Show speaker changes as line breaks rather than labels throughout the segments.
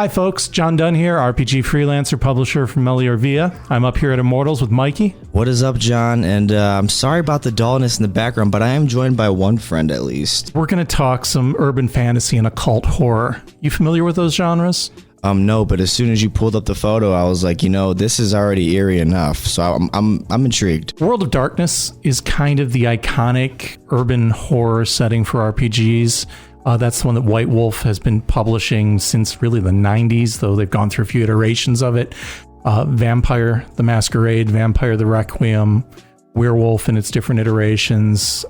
Hi folks, John Dunn here, RPG freelancer, publisher from Meliorvia. I'm up here at Immortals with Mikey.
What is up, John? And I'm sorry about the dullness in the background, but I am joined by one friend at least.
We're going to talk some urban fantasy and occult horror. You familiar with those genres?
No, but as soon as you pulled up the photo, I was like, this is already eerie enough. So I'm intrigued.
World of Darkness is kind of the iconic urban horror setting for RPGs. That's the one that White Wolf has been publishing since really the 90s, though they've gone through a few iterations of it. Vampire the Masquerade, Vampire the Requiem, Werewolf in its different iterations,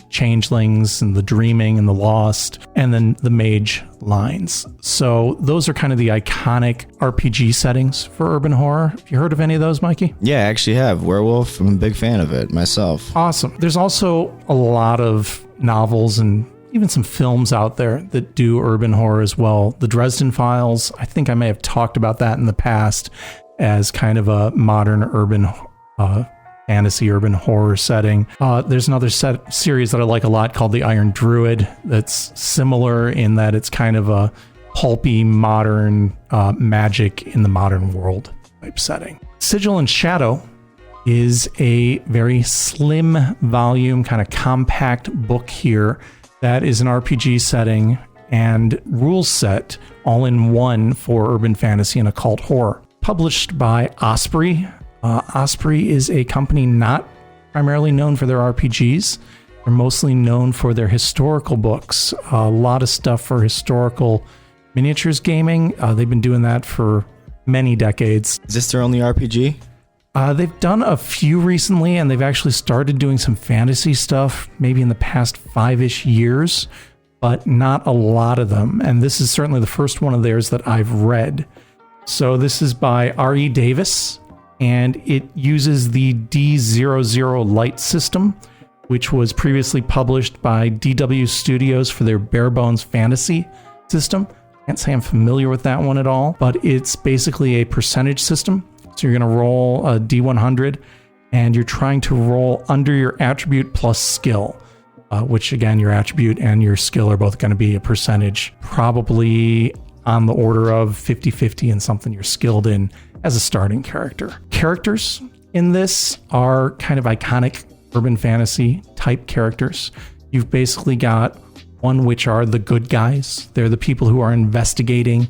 Changelings and the Dreaming and the Lost, and then the Mage lines. So those are kind of the iconic RPG settings for urban horror. Have you heard of any of those, Mikey?
Yeah, I actually have. Werewolf, I'm a big fan of it myself.
Awesome. There's also a lot of novels and even some films out there that do urban horror as well. The Dresden Files, I think I may have talked about that in the past as kind of a modern urban fantasy urban horror setting. There's another series that I like a lot called the Iron Druid that's similar in that it's kind of a pulpy modern magic in the modern world type setting. Sigil Shadow is a very slim volume, kind of compact book here that is an RPG setting and rule set all in one for urban fantasy and occult horror. Published by Osprey. Osprey is a company not primarily known for their RPGs. They're mostly known for their historical books. A lot of stuff for historical miniatures gaming. They've been doing that for many decades.
Is this their only RPG?
They've done a few recently, and they've actually started doing some fantasy stuff maybe in the past 5-ish years, but not a lot of them. And this is certainly the first one of theirs that I've read. So this is by R.E. Davis, and it uses the D00 light system, which was previously published by DW Studios for their Bare Bones Fantasy system. Can't say I'm familiar with that one at all, but it's basically a percentage system. So you're going to roll a D100, and you're trying to roll under your attribute plus skill, which again, your attribute and your skill are both going to be a percentage, probably on the order of 50-50 and something you're skilled in as a starting character. Characters in this are kind of iconic urban fantasy type characters. You've basically got one which are the good guys. They're the people who are investigating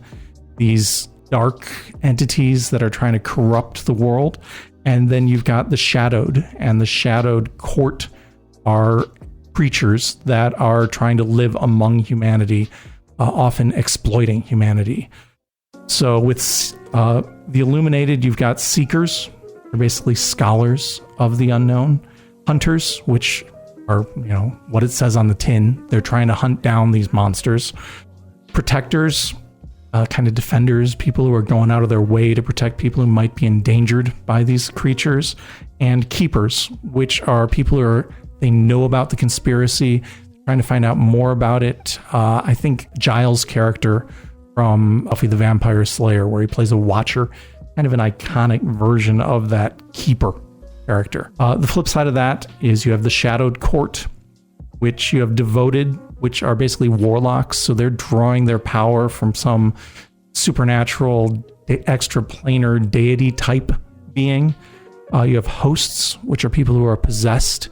these dark entities that are trying to corrupt the world. And then you've got the shadowed, and the shadowed court are creatures that are trying to live among humanity, often exploiting humanity. So with the illuminated, you've got seekers. They're basically scholars of the unknown. Hunters, which are, what it says on the tin. They're trying to hunt down these monsters. Protectors, kind of defenders, people who are going out of their way to protect people who might be endangered by these creatures. And keepers, which are people who they know about the conspiracy, trying to find out more about it. I think Giles' character from Buffy the Vampire Slayer, where he plays a watcher, kind of an iconic version of that keeper character. The flip side of that is you have the Shadowed Court, which you have Devoted, which are basically warlocks. So they're drawing their power from some supernatural, extraplanar deity type being. You have Hosts, which are people who are possessed,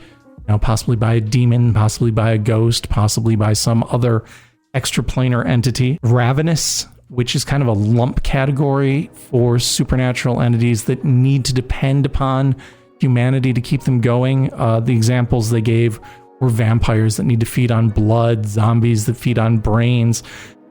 possibly by a demon, possibly by a ghost, possibly by some other extraplanar entity. Ravenous, which is kind of a lump category for supernatural entities that need to depend upon humanity to keep them going. The examples they gave were vampires that need to feed on blood, zombies that feed on brains,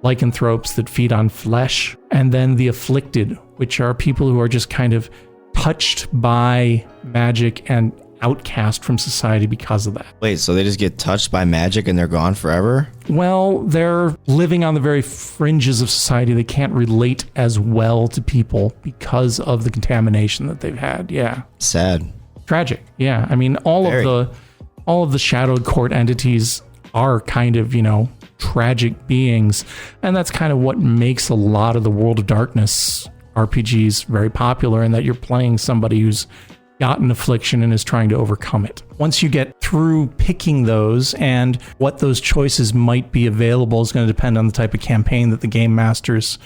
lycanthropes that feed on flesh, and then the afflicted, which are people who are just kind of touched by magic and outcast from society because of that.
Wait, so they just get touched by magic and they're gone forever?
Well, they're living on the very fringes of society. They can't relate as well to people because of the contamination that they've had. Yeah.
Sad.
Tragic. Yeah. I mean, all of the Shadowed Court entities are kind of, tragic beings. And that's kind of what makes a lot of the World of Darkness RPGs very popular, in that you're playing somebody who's got an affliction and is trying to overcome it. Once you get through picking those, and what those choices might be available is going to depend on the type of campaign that the game masters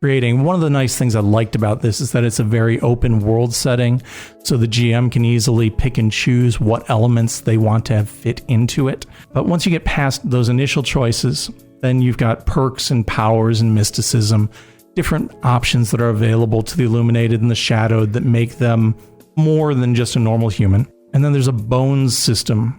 creating. One of the nice things I liked about this is that it's a very open world setting, so the GM can easily pick and choose what elements they want to have fit into it. But once you get past those initial choices, then you've got perks and powers and mysticism, different options that are available to the illuminated and the shadowed that make them more than just a normal human. And then there's a bones system,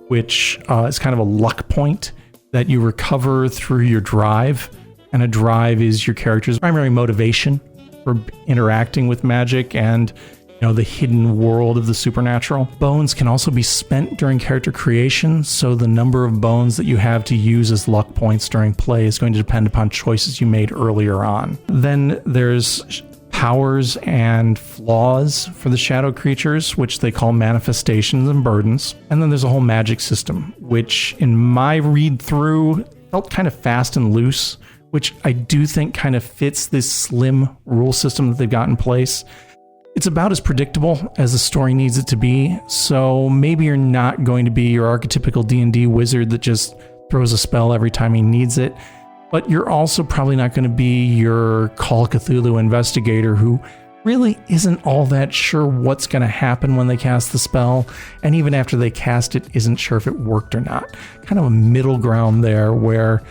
which is kind of a luck point that you recover through your drive. And a drive is your character's primary motivation for interacting with magic and, the hidden world of the supernatural. Bones can also be spent during character creation, so the number of bones that you have to use as luck points during play is going to depend upon choices you made earlier on. Then there's powers and flaws for the shadow creatures, which they call manifestations and burdens. And then there's a whole magic system, which in my read through felt kind of fast and loose, which I do think kind of fits this slim rule system that they've got in place. It's about as predictable as the story needs it to be, so maybe you're not going to be your archetypical D&D wizard that just throws a spell every time he needs it, but you're also probably not going to be your Call of Cthulhu investigator who really isn't all that sure what's going to happen when they cast the spell, and even after they cast it, isn't sure if it worked or not. Kind of a middle ground there where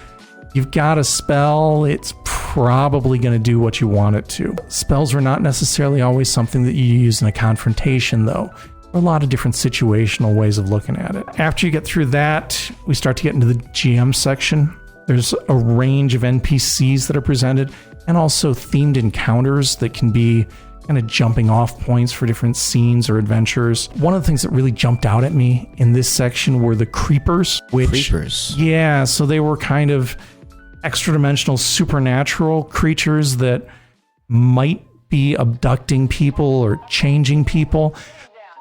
you've got a spell, it's probably going to do what you want it to. Spells are not necessarily always something that you use in a confrontation, though. There are a lot of different situational ways of looking at it. After you get through that, we start to get into the GM section. There's a range of NPCs that are presented, and also themed encounters that can be kind of jumping off points for different scenes or adventures. One of the things that really jumped out at me in this section were the creepers. Yeah, so they were kind of extra-dimensional supernatural creatures that might be abducting people or changing people.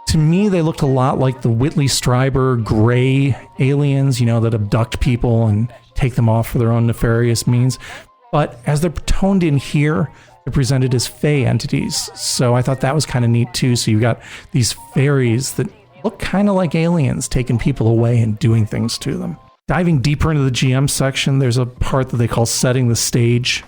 To me, they looked a lot like the Whitley Strieber gray aliens, that abduct people and take them off for their own nefarious means. But as they're toned in here, they're presented as fae entities. So I thought that was kind of neat too. So you've got these fairies that look kind of like aliens, taking people away and doing things to them. Diving deeper into the GM section, there's a part that they call setting the stage,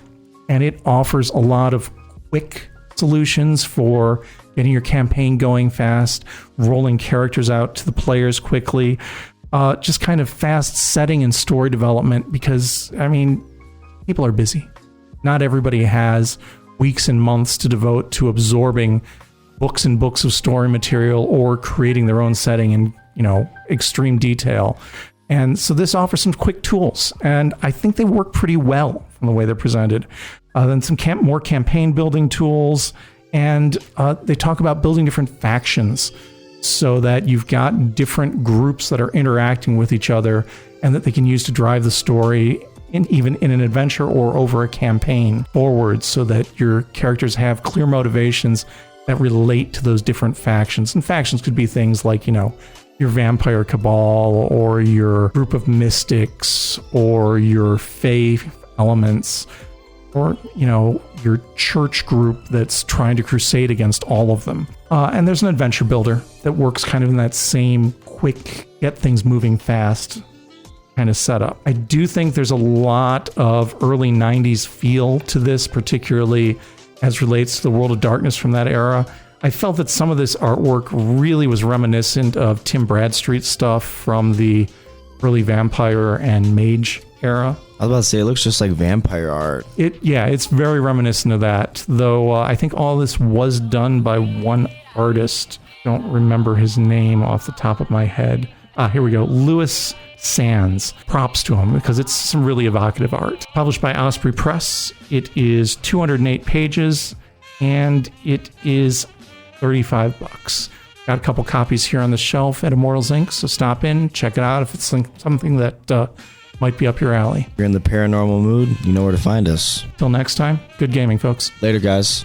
and it offers a lot of quick solutions for getting your campaign going fast, rolling characters out to the players quickly, just kind of fast setting and story development because, people are busy. Not everybody has weeks and months to devote to absorbing books and books of story material or creating their own setting in, extreme detail. And so this offers some quick tools, and I think they work pretty well from the way they're presented. Then some more campaign building tools, and they talk about building different factions so that you've got different groups that are interacting with each other and that they can use to drive the story even in an adventure or over a campaign forward so that your characters have clear motivations that relate to those different factions. And factions could be things like, your vampire cabal or your group of mystics or your fae elements or, your church group that's trying to crusade against all of them. And there's an adventure builder that works kind of in that same quick, get things moving fast kind of setup. I do think there's a lot of early 90s feel to this, particularly as relates to the World of Darkness from that era. I felt that some of this artwork really was reminiscent of Tim Bradstreet's stuff from the early vampire and mage era.
I was about to say, it looks just like vampire art.
It's very reminiscent of that, though I think all this was done by one artist. Don't remember his name off the top of my head. Here we go. Louis Sands. Props to him because it's some really evocative art. Published by Osprey Press. It is 208 pages and it is $35. Got a couple copies here on the shelf at Immortals Inc., so stop in, check it out if it's something that might be up your alley.
If you're in the paranormal mood, you know where to find us.
Till next time, good gaming, folks.
Later, guys.